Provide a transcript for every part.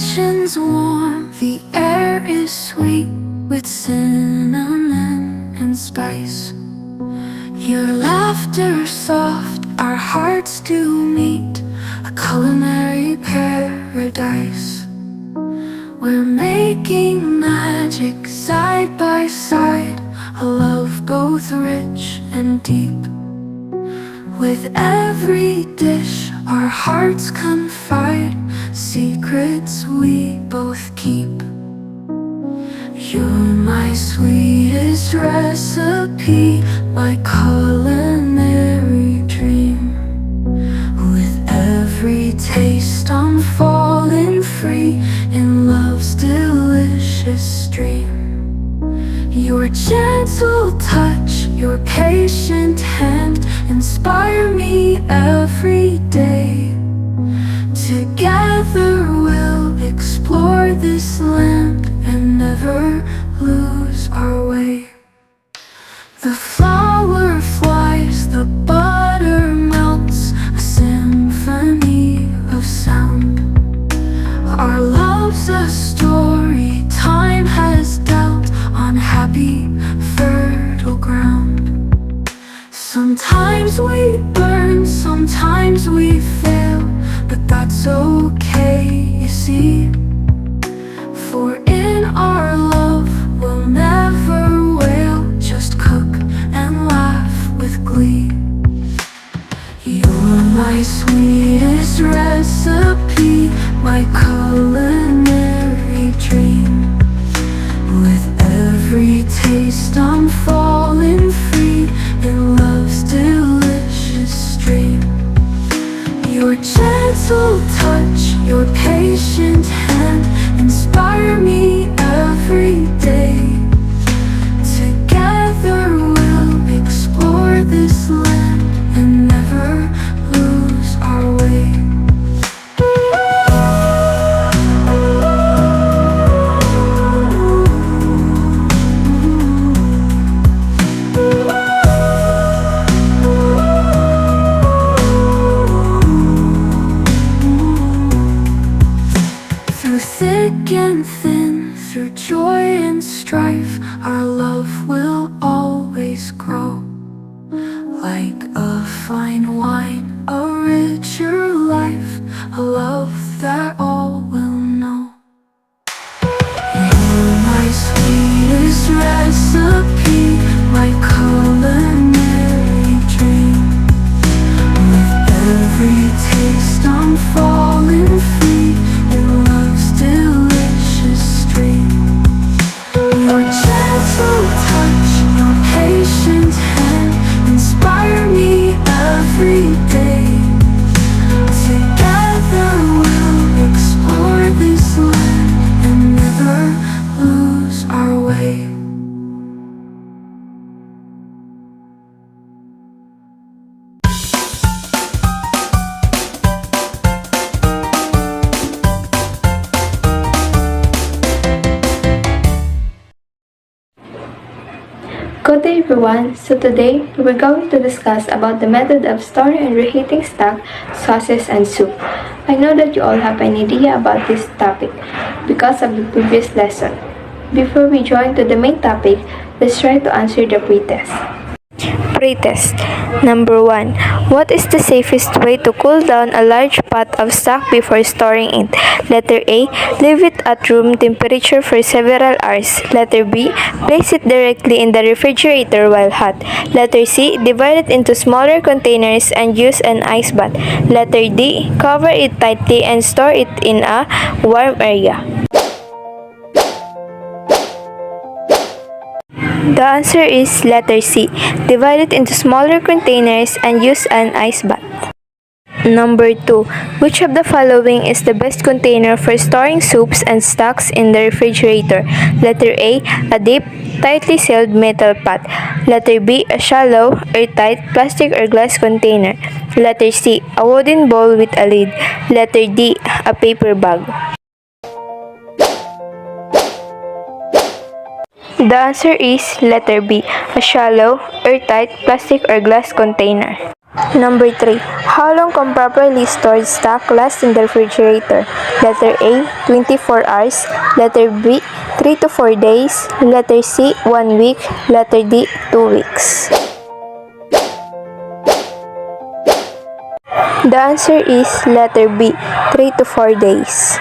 kitchen's warm, the air is sweet with cinnamon and spice. Your laughter soft, our hearts do meet, a culinary paradise. We're making magic side by side, a love both rich and deep. With every dish our hearts confide, secrets we both keep. You're my sweetest recipe, my culinary dream. With every taste I'm falling free in love's delicious stream. Your gentle touch, your patient hand inspire me every day. Together we'll explore this land and never lose our way. The flower flies, the butter melts, a symphony of sound. Our love's a story time has dealt on happy, fertile ground. Sometimes we burn, sometimes we fail, but that's okay, you see. For in our love we'll never wail, just cook and laugh with glee. You're my sweetest recipe, my culinary dream. With every taste I'm falling free in love's delicious stream. Your gentle touch, your patient hand inspire me every day. Together we'll explore this land and never lose our way. Thick and thin, through joy and strife, our love will always grow. Like a fine wine, a richer life, a love that all will know. You're my sweetest recipe, my culinary dream. With every taste I'm falling free in love's delicious stream. Your gentle touch, your patient hand inspire me every day. Together we'll explore this land and never lose our way. Good day everyone, so today we're going to discuss about the method of storing and reheating stock, sauces, and soup. I know that you all have an idea about this topic because of the previous lesson. Before we join to the main topic, let's try to answer the pre-test. Pre-test. Number 1. What is the safest way to cool down a large pot of stock before storing it? Letter A. Leave it at room temperature for several hours. Letter B. Place it directly in the refrigerator while hot. Letter C. Divide it into smaller containers and use an ice bath. Letter D. Cover it tightly and store it in a warm area. The answer is letter C. Divide it into smaller containers and use an ice bath. Number 2. Which of the following is the best container for storing soups and stocks in the refrigerator? Letter A. A deep, tightly sealed metal pot. Letter B. A shallow, airtight plastic or glass container. Letter C. A wooden bowl with a lid. Letter D. A paper bag. The answer is letter B, a shallow, airtight plastic or glass container. Number 3. How long can properly stored stock last in the refrigerator? Letter A, 24 hours. Letter B, 3 to 4 days. Letter C, 1 week. Letter D, 2 weeks. The answer is letter B, 3 to 4 days.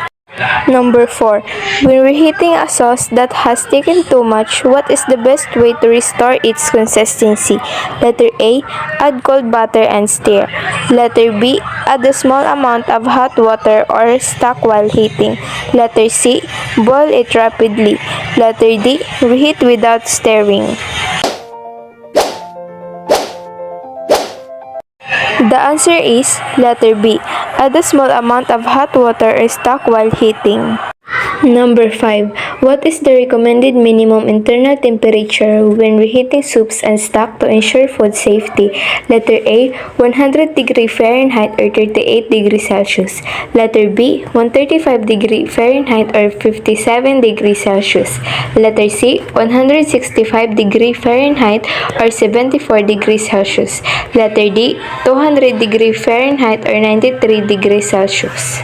Number 4. When reheating a sauce that has taken too much, what is the best way to restore its consistency? Letter A. Add cold butter and stir. Letter B. Add a small amount of hot water or stock while heating. Letter C. Boil it rapidly. Letter D. Reheat without stirring. The answer is letter B. Add a small amount of hot water or stock while heating. Number 5. What is the recommended minimum internal temperature when reheating soups and stock to ensure food safety? Letter A, 100 degree Fahrenheit or 38 degrees Celsius. Letter B, 135 degree Fahrenheit or 57 degrees Celsius. Letter C, 165 degree Fahrenheit or 74 degrees Celsius. Letter D, 200 degree Fahrenheit or 93 degrees Celsius.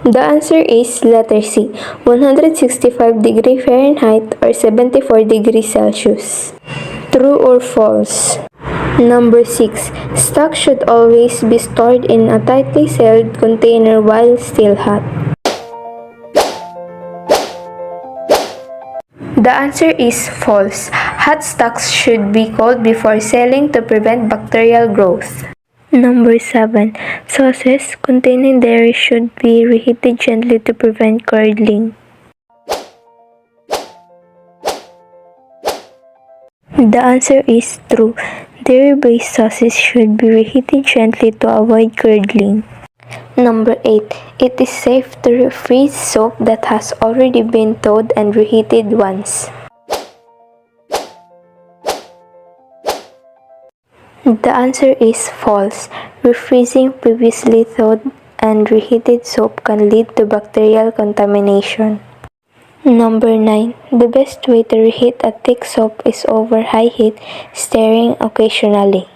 The answer is letter C, 165 degree Fahrenheit or 74 degrees Celsius. True or false? Number 6. Stock should always be stored in a tightly sealed container while still hot. The answer is false. Hot stocks should be cold before selling to prevent bacterial growth. Number 7. Sauces containing dairy should be reheated gently to prevent curdling. The answer is true. Dairy-based sauces should be reheated gently to avoid curdling. Number 8. It is safe to refreeze soap that has already been thawed and reheated once. The answer is false. Refreezing previously thawed and reheated soap can lead to bacterial contamination. Number 9. The best way to reheat a thick soap is over high heat, stirring occasionally.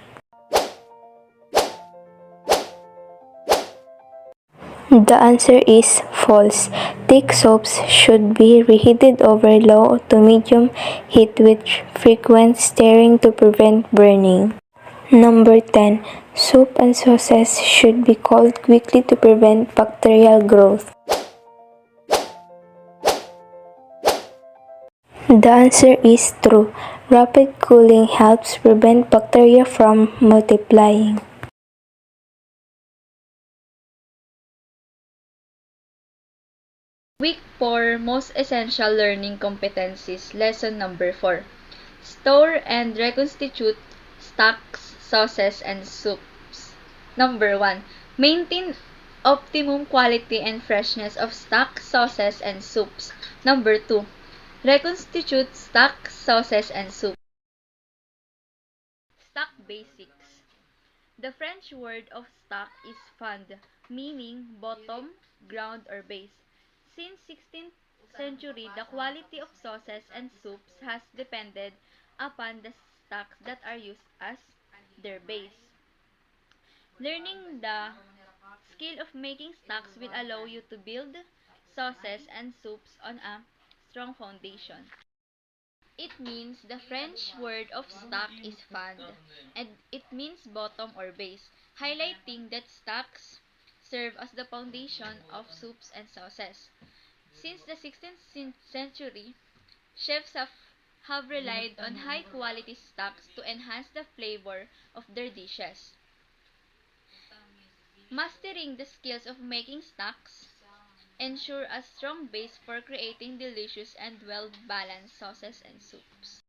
The answer is false. Thick soaps should be reheated over low to medium heat with frequent stirring to prevent burning. Number 10. Soup and sauces should be cooled quickly to prevent bacterial growth. The answer is true. Rapid cooling helps prevent bacteria from multiplying. Week 4 Most Essential Learning Competencies Lesson number 4 Store and reconstitute stocks, sauces, and soups. Number 1. Maintain optimum quality and freshness of stock, sauces, and soups. Number 2. Reconstitute stock, sauces, and soup. Stock basics. The French word of stock is fond, meaning bottom, ground, or base. Since 16th century, the quality of sauces and soups has depended upon the stocks that are used as their base. Learning the skill of making stocks will allow you to build sauces and soups on a strong foundation. It means the French word of stock is fond, and it means bottom or base, highlighting that stocks serve as the foundation of soups and sauces. Since the 16th century, chefs have relied on high-quality stocks to enhance the flavor of their dishes. Mastering the skills of making stocks ensure a strong base for creating delicious and well-balanced sauces and soups.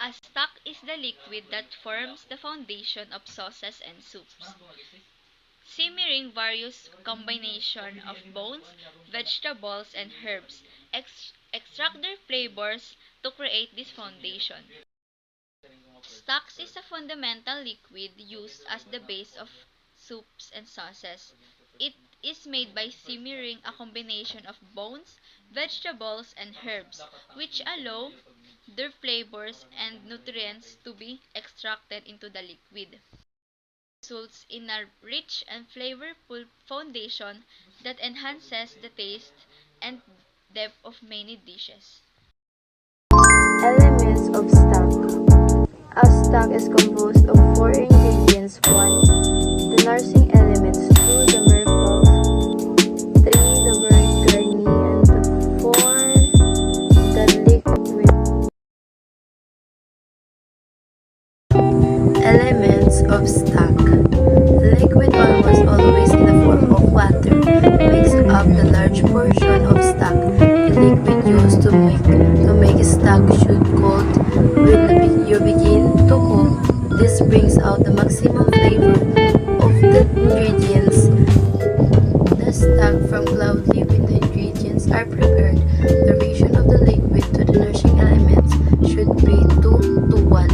A stock is the liquid that forms the foundation of sauces and soups. Simmering various combination of bones, vegetables, and herbs extract their flavors to create this foundation. Stocks is a fundamental liquid used as the base of soups and sauces. It is made by simmering a combination of bones, vegetables, and herbs, which allow their flavors and nutrients to be extracted into the liquid. Results in a rich and flavorful foundation that enhances the taste and depth of many dishes. Elements of stock. A stock is composed of 4 ingredients. 1. The nourishing elements. 2. The merfolk. 3. The word garni. And 4. The liquid. Elements of stock. The liquid almost always in the form of water makes up the large portion of stock. The liquid used to make stock should cold when you begin to cook. This brings out the maximum flavor of the ingredients. The stock from cloudly when the ingredients are prepared. The ratio of the liquid to the nourishing elements should be 2 to 1.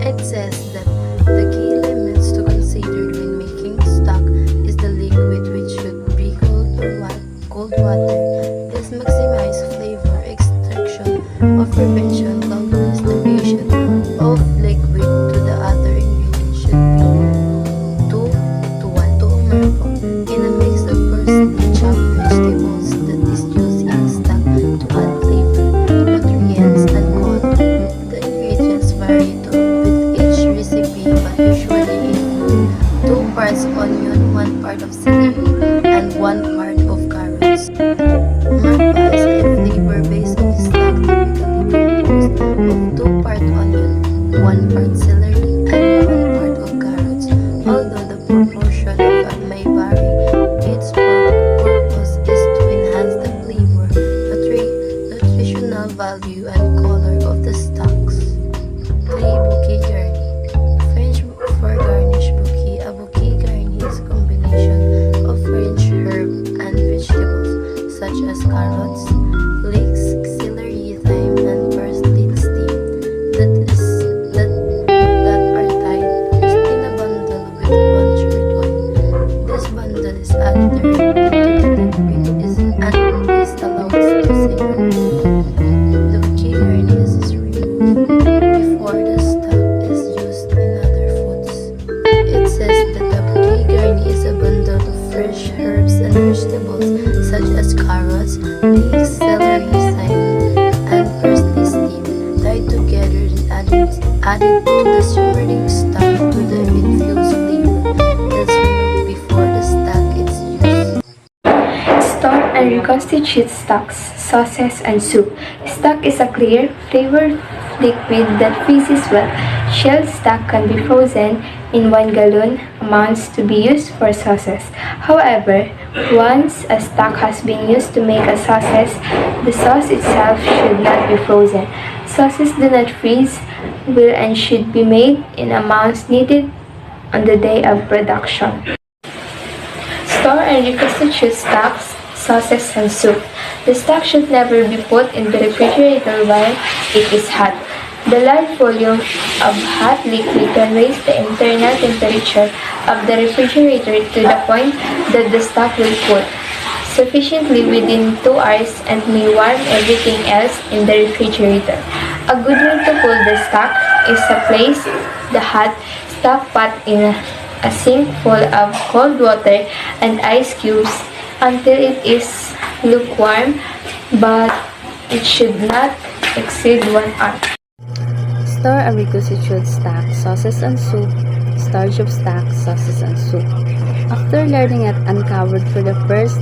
It says that the key elements to consider when making stock is the liquid, which should be cold water. This maximizes flavor extraction of prevention calculus. The ratio of liquid to the other ingredients should be 2 to 1 to merfolk. In a mix of coarsely chopped vegetables that is used in stock to add flavor, nutrients, and color. The ingredients vary with each recipe, but usually include 2 parts onion, 1 part of celery, and 1 part of carrots. Merfolk is a flavor base of stock typically composed of 2 part onion, 1 part celery, and 1 part of carrots. Although the proportion of may vary, its purpose is to enhance the flavor, nutritional value, and color of the stocks. 3. Bouquet garni. French for garnish bouquet. A bouquet garni is a combination of French herb and vegetables such as carrots, leeks, celery, thyme, and parsley steamed that are tied in a bundle with one short one. This bundle is added directly to the liquid and is allowed to simmer. The bouquet garni is removed before the stock is used in other foods. It says that the bouquet garni is a bundle of fresh herbs and vegetables such as carrots, leeks, celery, thyme, and parsley steamed, tied together and added to the simmering stock to the infused flavor that's removed before the stock is used. Store and reconstitute stocks, sauces, and soup. Stock is a clear, flavored liquid that freezes well. Shelled stock can be frozen in 1 gallon amounts to be used for sauces. However, once a stock has been used to make a sauces, the sauce itself should not be frozen. Sauces do not freeze well and should be made in amounts needed on the day of production. Store and reconstitute stocks, sauces, and soup. The stock should never be put in the refrigerator while it is hot. The large volume of hot liquid can raise the internal temperature of the refrigerator to the point that the stock will cool sufficiently within 2 hours and may warm everything else in the refrigerator. A good way to cool the stock is to place the hot stock pot in a sink full of cold water and ice cubes until it is lukewarm, but it should not exceed 1 hour. Store and reconstitute stock, sauces and soup. Storage of stock, sauces and soup. After letting it uncovered for the first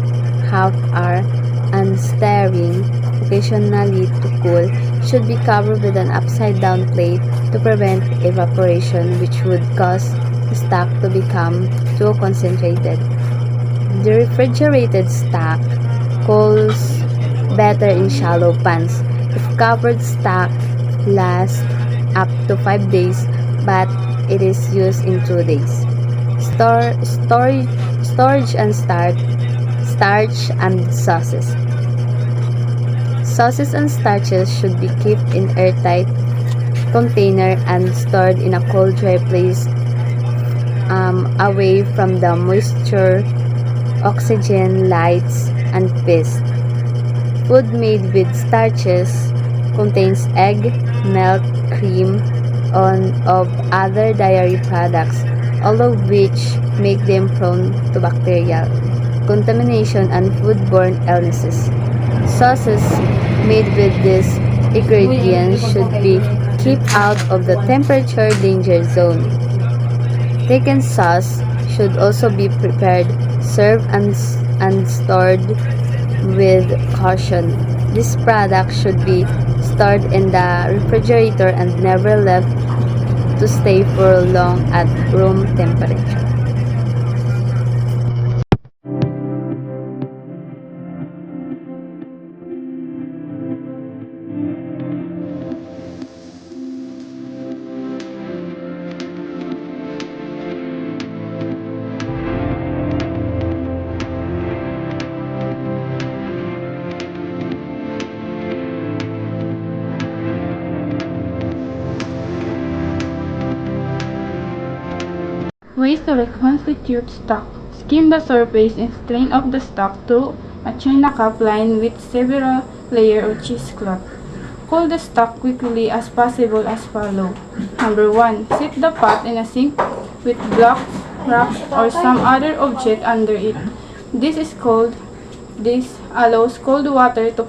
half hour and stirring occasionally to cool, should be covered with an upside-down plate to prevent evaporation, which would cause the stock to become too concentrated. The refrigerated stock cools better in shallow pans. If covered stock lasts up to 5 days, but it is used in 2 days. Storage and starch and sauces. Sauces and starches should be kept in airtight container and stored in a cold, dry place away from the moisture, oxygen, lights, and pest. Food made with starches contains egg, milk, cream, of other dairy products, all of which make them prone to bacterial contamination and foodborne illnesses. Sauces made with these ingredients should be kept out of the temperature danger zone. Thickened sauce should also be prepared, served, and stored with caution. This product should be stored in the refrigerator and never left to stay for long at room temperature. Ways to reconstitute stock. Skim the surface and strain off the stock to a china cup lined with several layers of cheesecloth. Cool the stock quickly as possible as follows. Number 1. Sit the pot in a sink with blocks, rocks, or some other object under it. This allows cold water to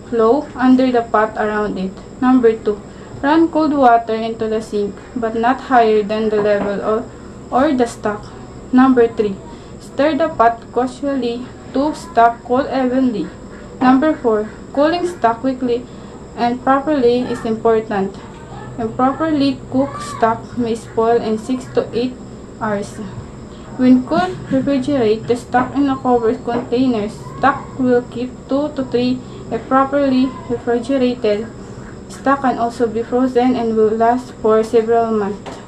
flow under the pot around it. Number 2. Run cold water into the sink, but not higher than the level or the stock. Number 3. Stir the pot cautiously to stock cool evenly. Number 4. Cooling stock quickly and properly is important. Improperly cooked stock may spoil in 6 to 8 hours. When cool, refrigerate the stock in a covered container. Stock will keep 2 to 3 if properly refrigerated. Stock can also be frozen and will last for several months.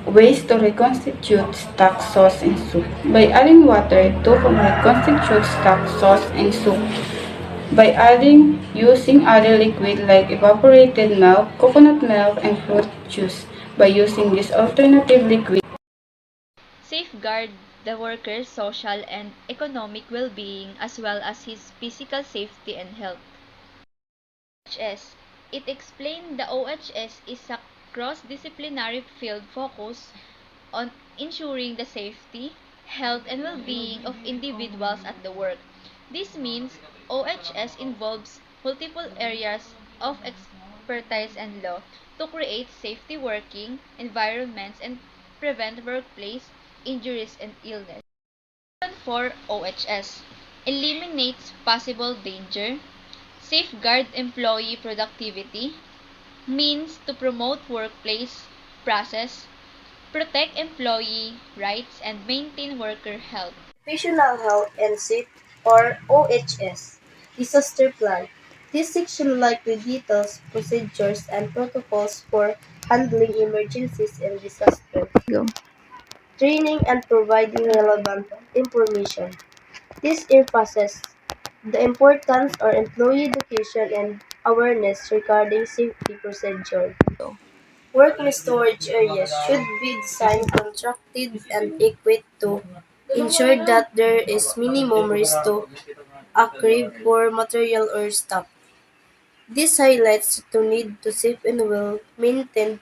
Ways to reconstitute stock sauce and soup. By adding water to reconstitute stock sauce and soup. By using other liquid like evaporated milk, coconut milk, and fruit juice. By using this alternative liquid. Safeguard the worker's social and economic well-being as well as his physical safety and health. OHS. It explained the OHS is a cross-disciplinary field focused on ensuring the safety, health, and well-being of individuals at the work. This means OHS involves multiple areas of expertise and law to create safety working environments and prevent workplace injuries and illness. For OHS eliminates possible danger, safeguard employee productivity, means to promote workplace process, protect employee rights, and maintain worker health. Occupational Health and Safety or OHS Disaster Plan. This section likely details procedures and protocols for handling emergencies and disasters. Go. Training and providing relevant information. This emphasizes the importance of employee education and awareness regarding safety procedures. Working storage areas should be designed, constructed, and equipped to ensure that there is minimum risk to occur for material or stock. This highlights the need to safe and well-maintained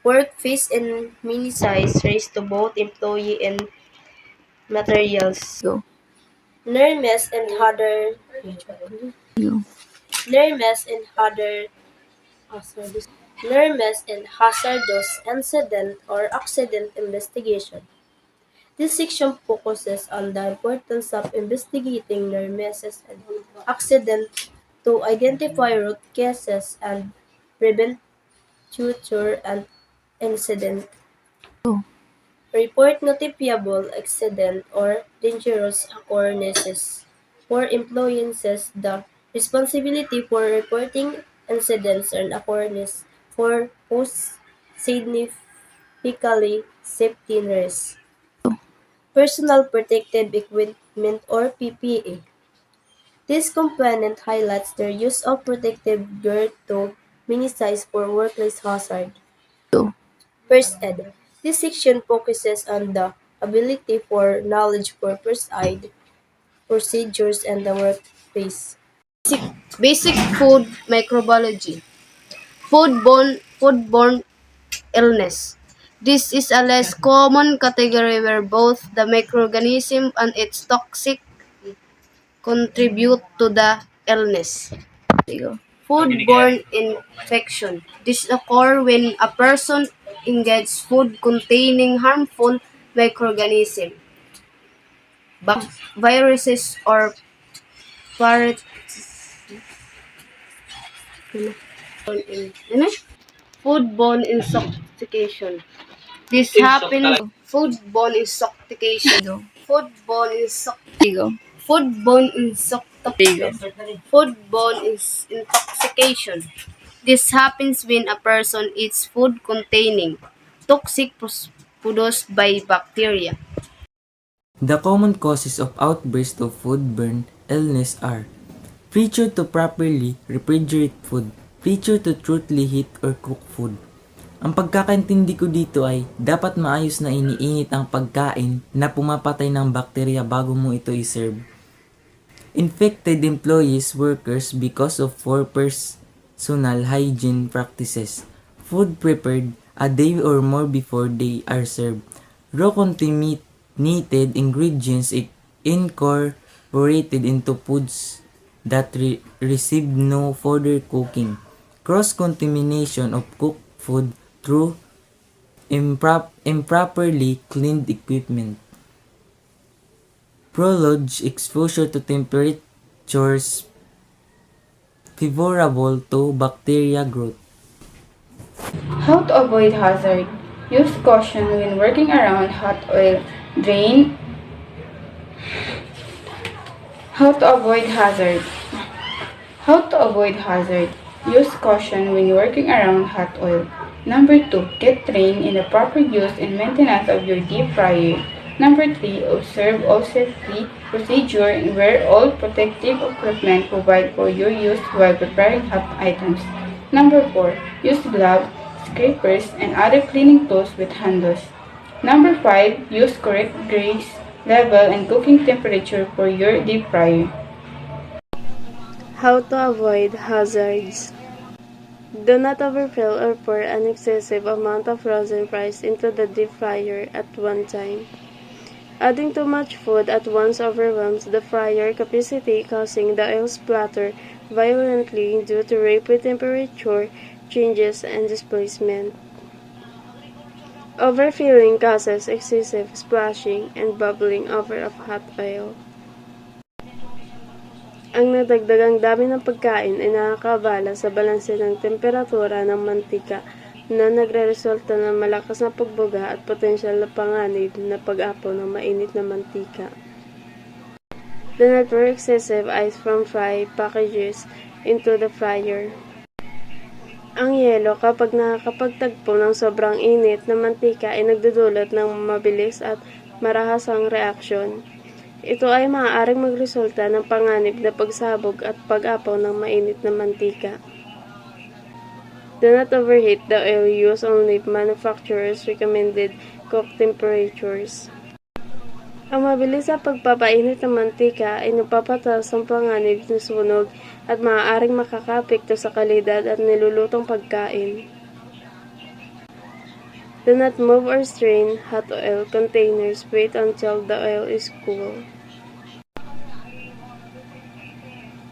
workplace and minimize risk to both employee and materials. Go. Nermes and other Go. Nermes and other Nermes and hazardous incident or accident investigation. This section focuses on the importance of investigating near misses and accidents to identify root causes and prevent future and incident. Go. Report notifiable accident or dangerous occurrences. For employees, the responsibility for reporting incidents and occurrences for post significantly safety risks. Personal protective equipment or PPE. This component highlights their use of protective gear to minimize for workplace hazard. Go. First aid. This section focuses on the ability for knowledge for first aid procedures in the workplace. Basic food microbiology. Foodborne illness. This is a less common category where both the microorganism and its toxic contribute to the illness. Foodborne infection. This occurs when a person ingests food containing harmful microorganisms, viruses, or parasites. Foodborne intoxication. This happens foodborne intoxication. Foodborne intoxication. Foodborne intoxication. Intoxication. This happens when a person eats food containing toxic produced by bacteria. The common causes of outbursts of foodborne illness are failure to properly refrigerate food, failure to truthfully heat or cook food. Ang pagkakaintindi ko dito ay dapat maayos na iniinit ang pagkain na pumapatay ng bakterya bago mo ito iserve. Infected employees, workers because of poor personal hygiene practices. Food prepared a day or more before they are served. Raw contaminated ingredients incorporated into foods that receive no further cooking. Cross-contamination of cooked food through improperly cleaned equipment. Prolonged exposure to temperatures favorable to bacteria growth. How to avoid hazard. Use caution when working around hot oil. Drain. How to avoid hazard. How to avoid hazard. Use caution when working around hot oil. Number 2. Get trained in the proper use and maintenance of your deep fryer. Number 3. Observe all safety procedure and wear all protective equipment provided for your use while preparing hot items. Number 4. Use gloves, scrapers, and other cleaning tools with handles. Number 5. Use correct grease level and cooking temperature for your deep fryer. How to avoid hazards. Do not overfill or pour an excessive amount of frozen fries into the deep fryer at one time. Adding too much food at once overwhelms the fryer capacity, causing the oil splatter violently due to rapid temperature changes and displacement. Overfilling causes excessive splashing and bubbling over of hot oil. Ang nadagdagang dami ng pagkain ay nakakaabala sa balanse ng temperatura ng mantika na nagreresulta ng malakas na pagbuga at potensyal na panganib na pag-apaw ng mainit na mantika. Do not pour excessive ice from fry packages into the fryer. Ang yelo kapag nakakapagtagpo ng sobrang init na mantika ay nagdudulot ng mabilis at marahasang reaksyon. Ito ay maaaring magresulta ng panganib na pagsabog at pag-apaw ng mainit na mantika. Do not overheat the oil. Use only manufacturer's recommended cook temperatures. Ang mabilis na pagpapainit ng mantika ay nagpapataas ng panganib ng sunog at maaaring makakapekto sa kalidad at nilulutong pagkain. Do not move or strain hot oil containers. Wait until the oil is cool.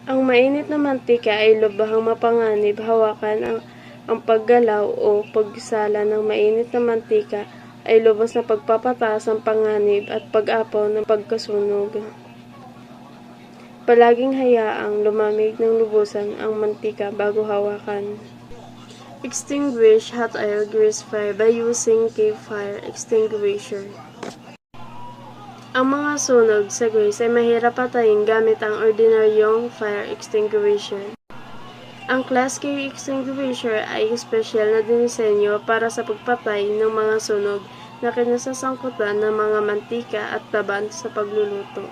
Ang mainit na mantika ay lubhang mapanganib. Hawakan ang paggalaw o pagsala ng mainit na mantika ay lubos na pagpapataas ng panganib at pag-apaw ng pagkasunog. Palaging hayaang lumamig ng lubusan ang mantika bago hawakan. Extinguish hot oil grease fire by using campfire extinguisher. Ang mga sunog sa grease ay mahirap patayin gamit ang ordinaryong fire extinguisher. Ang Class K extinguisher ay espesyal na dinisenyo para sa pagpatay ng mga sunog na kinasasangkutan ng mga mantika at taban sa pagluluto.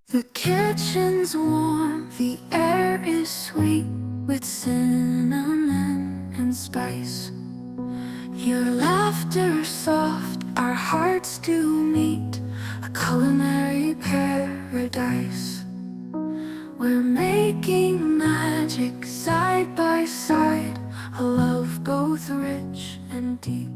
The kitchen's warm, the air is sweet with cinnamon and spice. Your laughter soft, our hearts do meet culinary paradise. We're making magic side by side, a love both rich and deep.